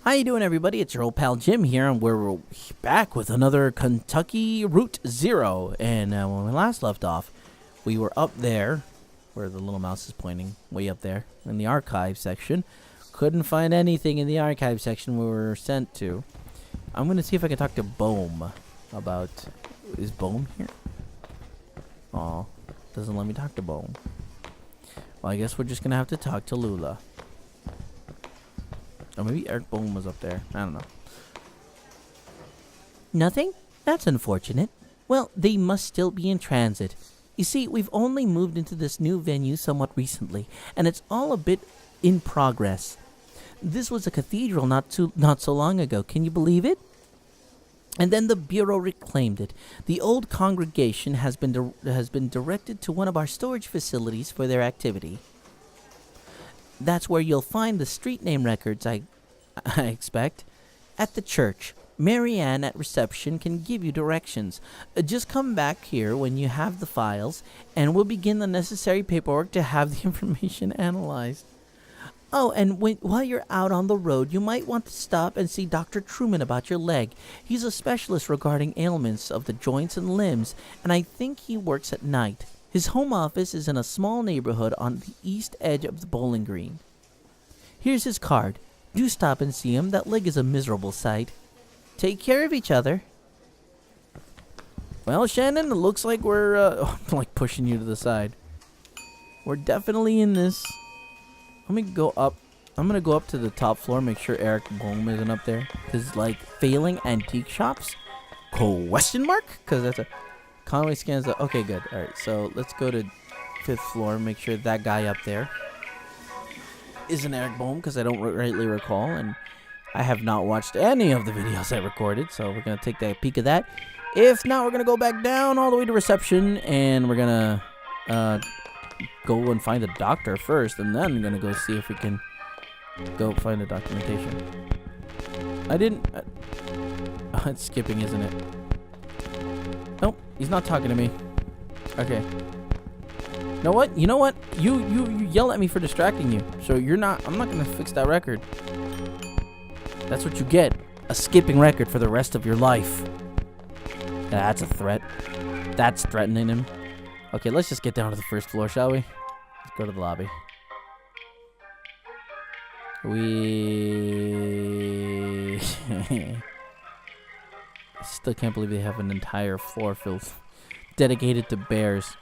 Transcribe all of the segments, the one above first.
How you doing, everybody? It's your old pal Jim here, and we're back with another Kentucky Route Zero. And when we last left off, we were up there, where the little mouse is pointing, way up there, in the archive section. Couldn't find anything in the archive section we were sent to. I'm going to see if I can talk to Bohm about... Is Bohm here? Aw, doesn't let me talk to Bohm. Well, I guess we're just going to have to talk to Lula. Or maybe Eric Bohm was up there. I don't know. Nothing? That's unfortunate. Well, they must still be in transit. You see, we've only moved into this new venue somewhat recently, and it's all a bit in progress. This was a cathedral not so long ago. Can you believe it? And then the Bureau reclaimed it. The old congregation has been directed to one of our storage facilities for their activity. That's where you'll find the street name records, I expect. At the church. Mary Ann at reception can give you directions. Just come back here when you have the files, and we'll begin the necessary paperwork to have the information analyzed. Oh, and while you're out on the road, you might want to stop and see Dr. Truman about your leg. He's a specialist regarding ailments of the joints and limbs, and I think he works at night. His home office is in a small neighborhood on the east edge of the bowling green. Here's his card. Do stop and see him. That leg is a miserable sight. Take care of each other. Well, Shannon, it looks like we're, I'm like pushing you to the side. We're definitely in this. Let me go up. I'm going to go up to the top floor, make sure Eric Bohm isn't up there. Because, like, failing antique shops? Question mark? Because that's a... Conway scans the... Okay, good. Alright, so let's go to 5th floor, make sure that guy up there isn't Eric Bohm, because I don't rightly recall, and I have not watched any of the videos I recorded, so we're going to take that peek of that. If not, we're going to go back down all the way to reception, and we're going to go and find the doctor first, and then I'm going to go see if we can go find the documentation. I didn't... it's skipping, isn't it? Nope, he's not talking to me. Okay. You know what? You yell at me for distracting you. So I'm not gonna fix that record. That's what you get. A skipping record for the rest of your life. That's a threat. That's threatening him. Okay, let's just get down to the 1st floor, shall we? Let's go to the lobby. I still can't believe they have an entire floor filled dedicated to bears.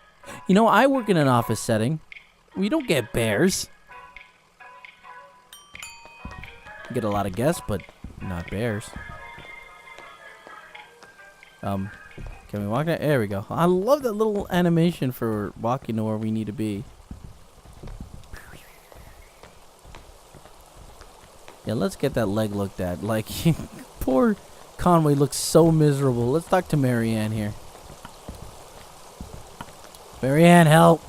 You know, I work in an office setting. We don't get bears. We get a lot of guests, but not bears. Can we walk out? There we go. I love that little animation for walking to where we need to be. Yeah, let's get that leg looked at. Like, poor Conway looks so miserable. Let's talk to Mary Ann here. Mary Ann, help.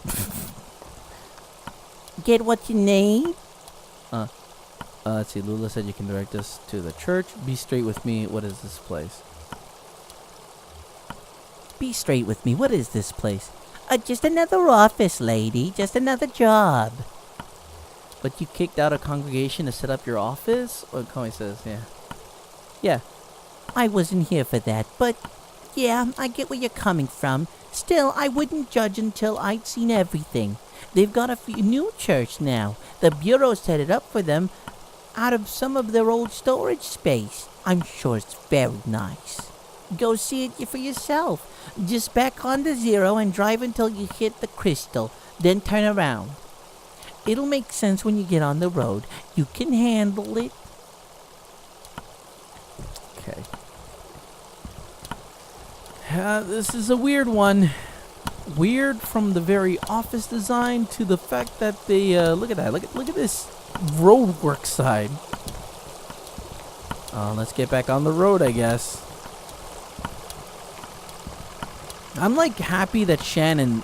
Get what you need? Let's see. Lula said you can direct us to the church. Be straight with me. What is this place? Be straight with me. What is this place? Just another office, lady. Just another job. But you kicked out a congregation to set up your office? Or Conway says, yeah. Yeah. I wasn't here for that, but yeah, I get where you're coming from. Still, I wouldn't judge until I'd seen everything. They've got a new church now. The Bureau set it up for them out of some of their old storage space. I'm sure it's very nice. Go see it for yourself. Just back on the 0 and drive until you hit the crystal, then turn around. It'll make sense when you get on the road. You can handle it. Okay. This is a weird one. Weird from the very office design to the fact that they look at that. Look at this roadwork side. Let's get back on the road, I guess. I'm like happy that Shannon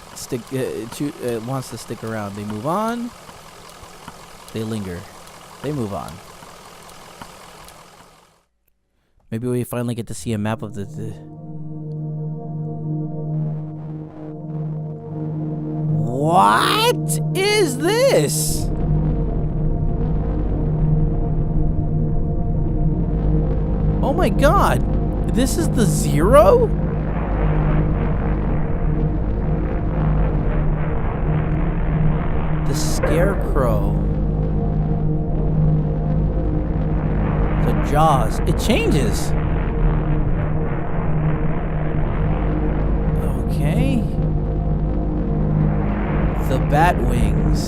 wants to stick around. They move on. They linger. They move on. Maybe we finally get to see a map of the What is this? my god! This is the 0? The Scarecrow. The Jaws. It changes. Okay. The Batwings.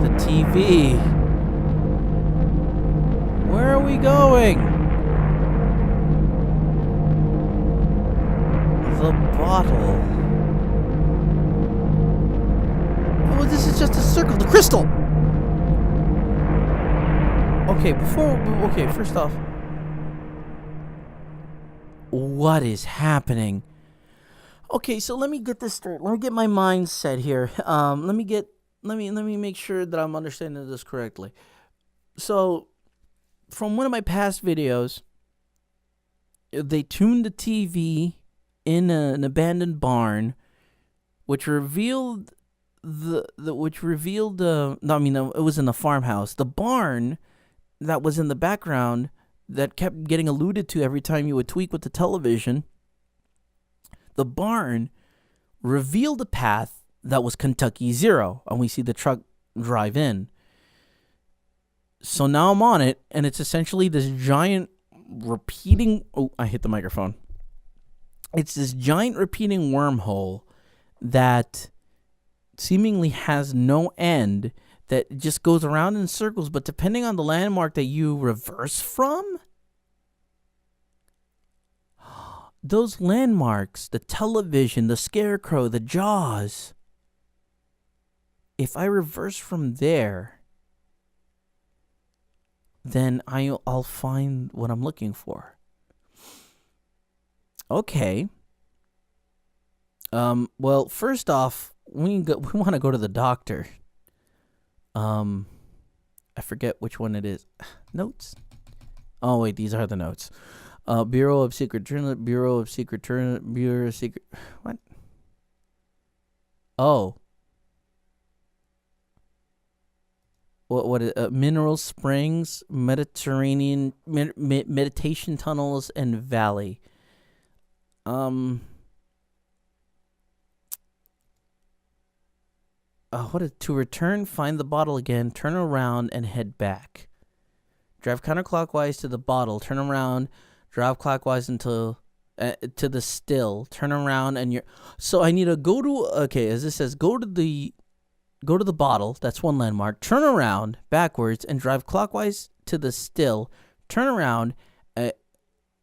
The TV. Where are we going? The bottle. Oh, this is just a circle. The crystal. Okay, first off, what is happening? Okay, so let me get this straight. Let me get my mind set here. Let me make sure that I'm understanding this correctly. So, from one of my past videos, they tuned the TV in an abandoned barn, which revealed it was in a farmhouse. The barn that was in the background that kept getting alluded to every time you would tweak with the television, the barn revealed a path that was Kentucky 0, and we see the truck drive in. So now I'm on it, and it's essentially this giant repeating... Oh, I hit the microphone. It's this giant repeating wormhole that seemingly has no end, that just goes around in circles, but depending on the landmark that you reverse from, those landmarks, the television, the Scarecrow, the Jaws, if I reverse from there, then I'll find what I'm looking for. Okay. Well, first off, we want to go to the doctor. I forget which one it is. Notes? Oh, wait, these are the notes. Bureau of Secret... What? Oh. What is Mineral Springs, Mediterranean, Meditation Tunnels, and Valley. To return, find the bottle again, turn around, and head back. Drive counterclockwise to the bottle, turn around, drive clockwise until to the still, turn around, and you're... So I need to go to... Okay, as it says, go to the bottle, that's one landmark, turn around backwards, and drive clockwise to the still, turn around,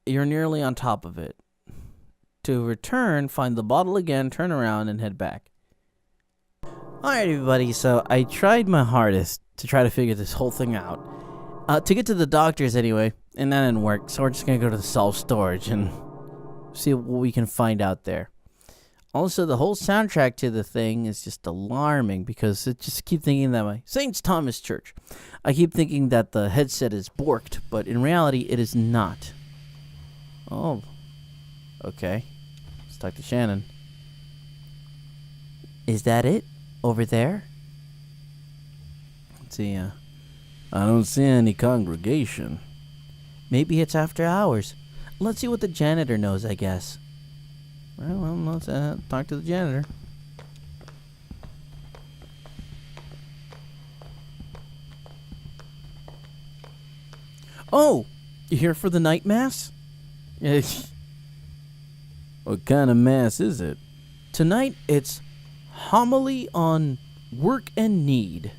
you're nearly on top of it. To return, find the bottle again, turn around, and head back. Alright, everybody, so I tried my hardest to try to figure this whole thing out. To get to the doctor's anyway, and that didn't work, so we're just going to go to the self-storage and see what we can find out there. Also, the whole soundtrack to the thing is just alarming because it just keep thinking that my St. Thomas Church. I keep thinking that the headset is borked, but in reality, it is not. Oh, okay. Let's talk to Shannon. Is that it? Over there? Let's see, I don't see any congregation. Maybe it's after hours. Let's see what the janitor knows, I guess. Well, let's talk to the janitor. Oh! You here for the night mass? What kind of mass is it? Tonight, it's homily on work and need.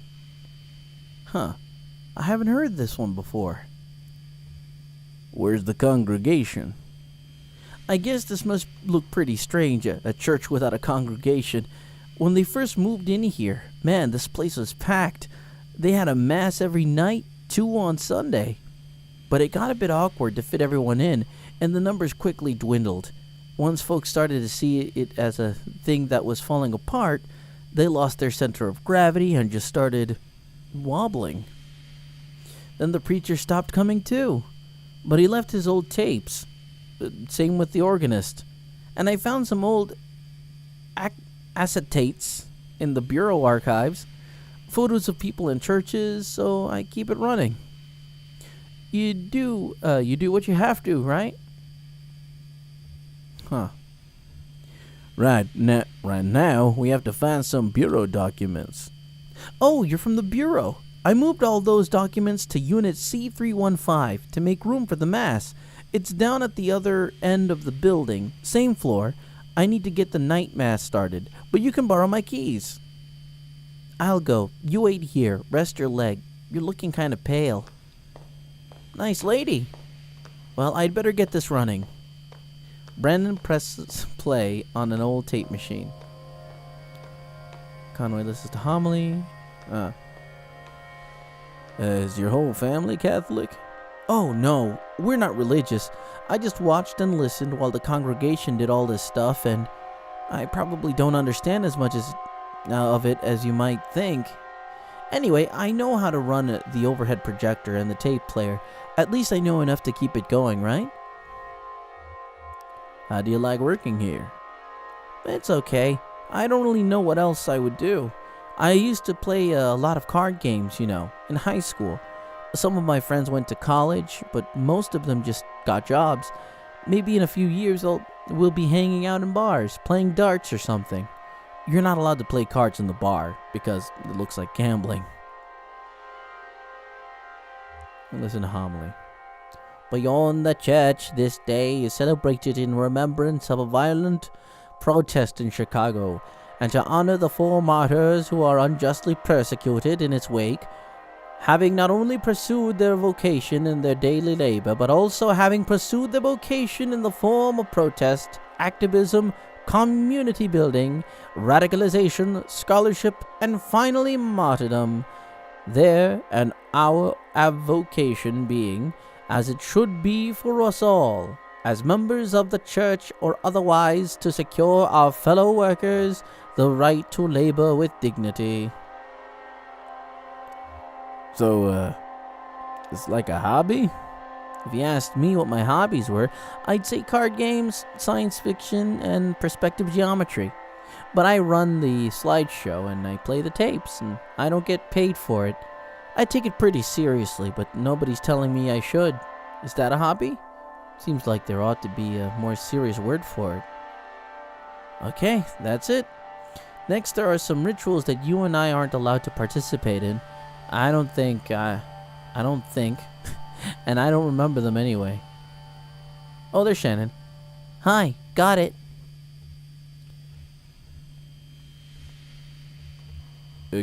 Huh. I haven't heard this one before. Where's the congregation? I guess this must look pretty strange, a church without a congregation. When they first moved in here, man, this place was packed. They had a mass every night, 2 on Sunday. But it got a bit awkward to fit everyone in, and the numbers quickly dwindled. Once folks started to see it as a thing that was falling apart, they lost their center of gravity and just started wobbling. Then the preacher stopped coming too, but he left his old tapes. Same with the organist. And I found some old acetates in the bureau archives, photos of people in churches, so I keep it running. You do what you have to, right? Huh. Right now, we have to find some bureau documents. Oh, you're from the bureau. I moved all those documents to Unit C315 to make room for the mass. It's down at the other end of the building, same floor. I need to get the night mass started, but you can borrow my keys. I'll go. You wait here. Rest your leg. You're looking kind of pale. Nice lady. Well, I'd better get this running. Brandon presses play on an old tape machine. Conway listens to homily. Is your whole family Catholic? Oh, no. We're not religious. I just watched and listened while the congregation did all this stuff, and I probably don't understand as much of it as you might think. Anyway, I know how to run the overhead projector and the tape player. At least I know enough to keep it going, right? How do you like working here? It's okay. I don't really know what else I would do. I used to play a lot of card games, in high school. Some of my friends went to college, but most of them just got jobs. Maybe in a few years we'll be hanging out in bars, playing darts or something. You're not allowed to play cards in the bar because it looks like gambling. Listen to homily. Beyond the church, this day is celebrated in remembrance of a violent protest in Chicago, and to honor the 4 martyrs who are unjustly persecuted in its wake, having not only pursued their vocation in their daily labor, but also having pursued their vocation in the form of protest, activism, community building, radicalization, scholarship, and finally martyrdom, their and our avocation being, as it should be for us all, as members of the church or otherwise, to secure our fellow workers the right to labor with dignity. So, it's like a hobby? If you asked me what my hobbies were, I'd say card games, science fiction, and perspective geometry. But I run the slideshow and I play the tapes, and I don't get paid for it. I take it pretty seriously, but nobody's telling me I should. Is that a hobby? Seems like there ought to be a more serious word for it. Okay, that's it. Next, there are some rituals that you and I aren't allowed to participate in. I don't think, and I don't remember them anyway. Oh, there's Shannon. Hi, got it.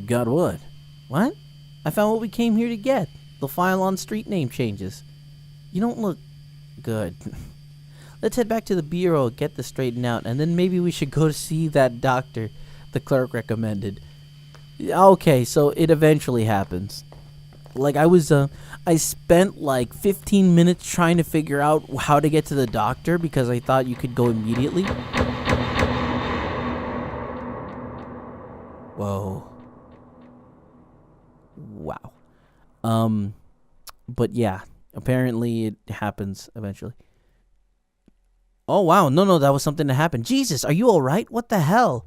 Got what? What? I found what we came here to get. The file on street name changes. You don't look good. Let's head back to the bureau, get this straightened out, and then maybe we should go to see that doctor the clerk recommended. Okay, so it eventually happens. Like, I spent like 15 minutes trying to figure out how to get to the doctor because I thought you could go immediately. Whoa. Wow. But yeah, apparently it happens eventually. Oh, wow. No, that was something that happened. Jesus, are you alright? What the hell?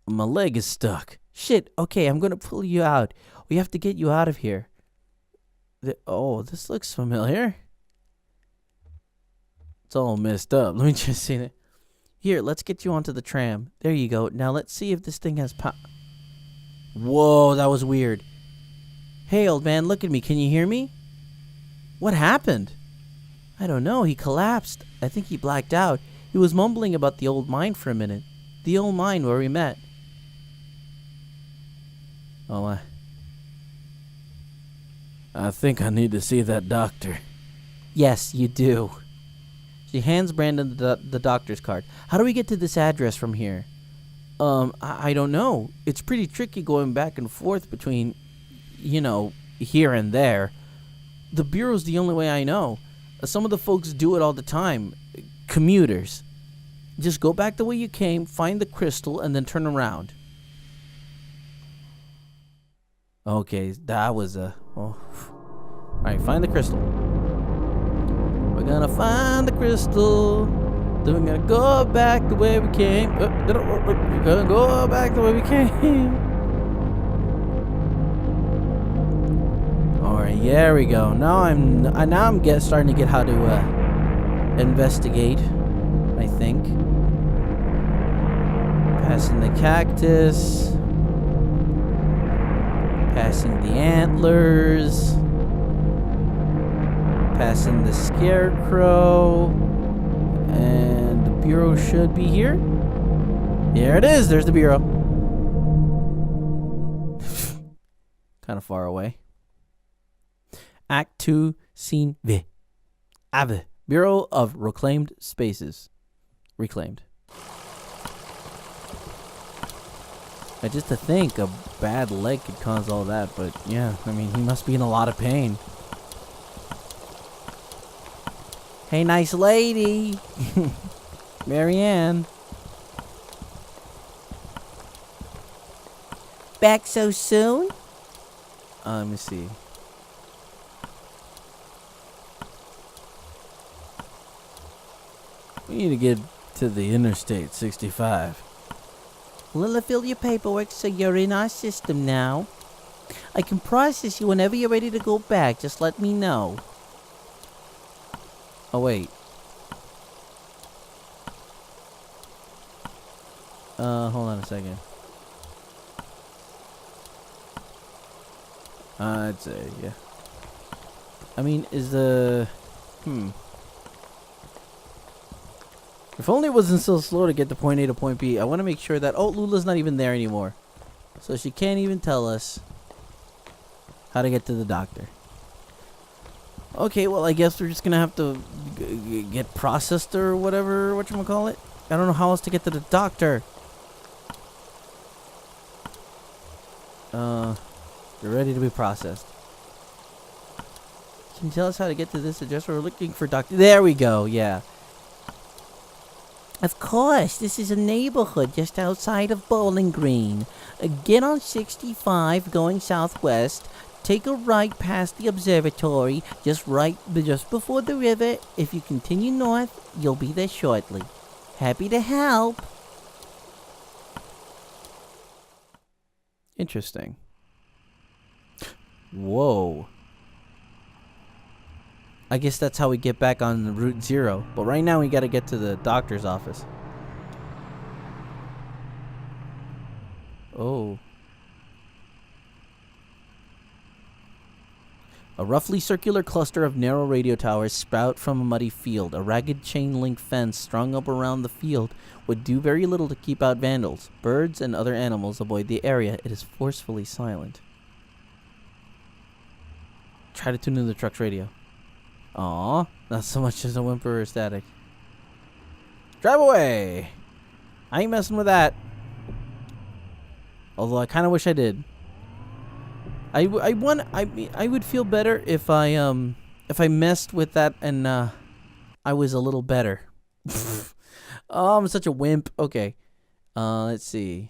My leg is stuck. Shit, okay, I'm gonna pull you out. We have to get you out of here. This looks familiar. It's all messed up. Let me just see it. Here, let's get you onto the tram. There you go. Now let's see if this thing has power. Whoa, that was weird. Hey, old man, look at me. Can you hear me? What happened? I don't know. He collapsed. I think he blacked out. He was mumbling about the old mine for a minute. The old mine where we met. Oh, I think I need to see that doctor. Yes, you do. She hands Brandon the doctor's card. How do we get to this address from here? I don't know. It's pretty tricky going back and forth between, here and there. The bureau's the only way I know. Some of the folks do it all the time. Commuters. Just go back the way you came, find the crystal, and then turn around. Okay, that was Alright, find the crystal. We're gonna find the crystal. Then we're gonna go back the way we came. We're gonna go back the way we came. Alright, There we go. Now I'm starting to get how to investigate. I think. Passing the cactus. Passing the antlers. Passing the scarecrow. And the bureau should be here. Here it is. There's the bureau. Kind of far away. Act 2, Scene V. Ave. Bureau of Reclaimed Spaces. Reclaimed. Just to think a bad leg could cause all that, but yeah, I mean, he must be in a lot of pain. Hey, nice lady. Marianne. Back so soon? Let me see. We need to get to the Interstate 65. Well, I'll fill your paperwork so you're in our system now. I can process you whenever you're ready to go back. Just let me know. Oh, wait. Hold on a second. I'd say, yeah. I mean, is the... If only it wasn't so slow to get to point A to point B. I want to make sure that... Oh, Lula's not even there anymore. So she can't even tell us how to get to the doctor. Okay, well, I guess we're just going to have to get processed or whatever, whatchamacallit. I don't know how else to get to the doctor. You're ready to be processed. Can you tell us how to get to this address? We're looking for doctor. There we go, yeah. Of course, this is a neighborhood just outside of Bowling Green. Get on 65 going southwest. Take a right past the observatory, just before the river. If you continue north, you'll be there shortly. Happy to help. Interesting. Whoa. I guess that's how we get back on Route 0. But right now we gotta get to the doctor's office. Oh. A roughly circular cluster of narrow radio towers sprout from a muddy field. A ragged chain-link fence strung up around the field would do very little to keep out vandals. Birds and other animals avoid the area. It is forcefully silent. Try to tune in the truck's radio. Aw, not so much as a whimper or static. Drive away! I ain't messing with that. Although I kind of wish I did. I would feel better if I messed with that and I was a little better. Oh, I'm such a wimp. Okay. Let's see.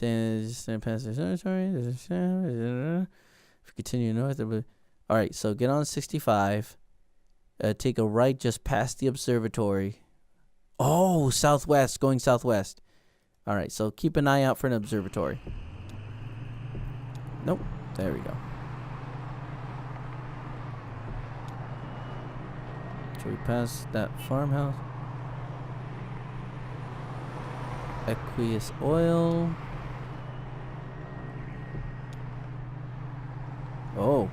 If we continue north, all right. So get on 65. Take a right just past the observatory. Oh, southwest. Going southwest. All right. So keep an eye out for an observatory. Nope. There we go. So we pass that farmhouse. Aqueous oil. Oh.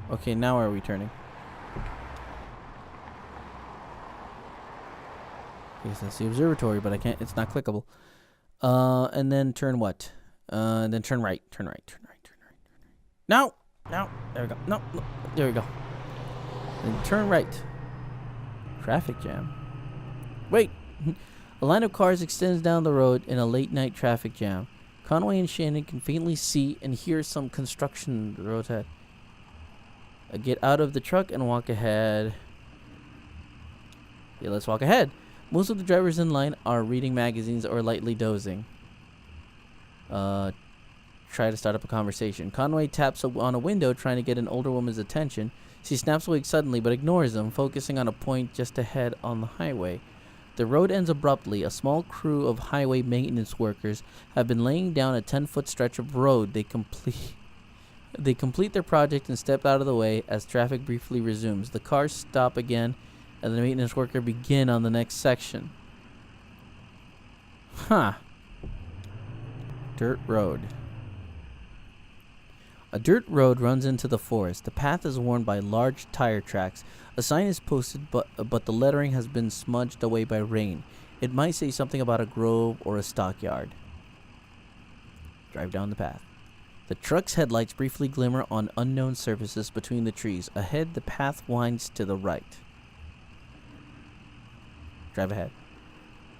Okay, now where are we turning? Yes, that's the observatory, but I can't. It's not clickable. And then turn what? And then turn right. Turn right. Turn right. No, no, there we go. No, there we go. And turn right. Traffic jam. Wait. A line of cars extends down the road in a late-night traffic jam. Conway and Shannon can faintly see and hear some construction on the road ahead. Get out of the truck and walk ahead. Yeah, let's walk ahead. Most of the drivers in line are reading magazines or lightly dozing. Try to start up a conversation. Conway taps on a window trying to get an older woman's attention. She snaps awake suddenly but ignores him, focusing on a point just ahead on the highway. The road ends abruptly. A small crew of highway maintenance workers have been laying down a 10-foot stretch of road they complete. They complete their project and step out of the way as traffic briefly resumes. The cars stop again, and the maintenance worker begin on the next section. Huh. Dirt road. A dirt road runs into the forest. The path is worn by large tire tracks. A sign is posted, but the lettering has been smudged away by rain. It might say something about a grove or a stockyard. Drive down the path. The truck's headlights briefly glimmer on unknown surfaces between the trees. Ahead, the path winds to the right. Drive ahead.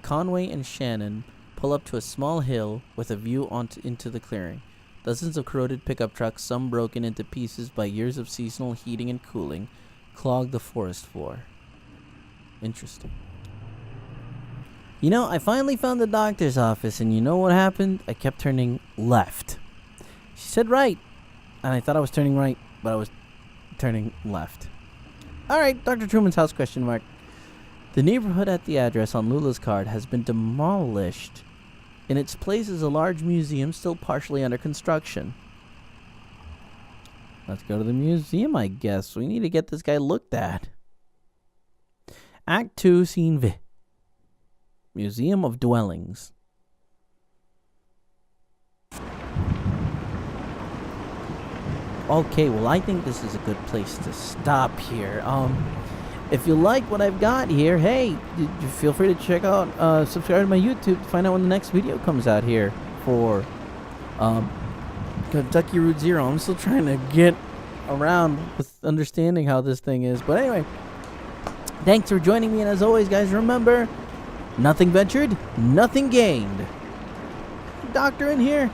Conway and Shannon pull up to a small hill with a view into the clearing. Dozens of corroded pickup trucks, some broken into pieces by years of seasonal heating and cooling, clog the forest floor. Interesting. You know, I finally found the doctor's office, and you know what happened? I kept turning left. She said right, and I thought I was turning right, but I was turning left. Alright, Dr. Truman's house, question mark. The neighborhood at the address on Lula's card has been demolished. In its place is a large museum still partially under construction. Let's go to the museum, I guess. We need to get this guy looked at. Act 2, Scene V. Museum of Dwellings. Okay, well, I think this is a good place to stop here. If you like what I've got here, hey, feel free to check out, subscribe to my YouTube to find out when the next video comes out here for Kentucky Route Zero. I'm still trying to get around with understanding how this thing is. But anyway, thanks for joining me, and as always, guys, remember, nothing ventured, nothing gained. Doctor in here.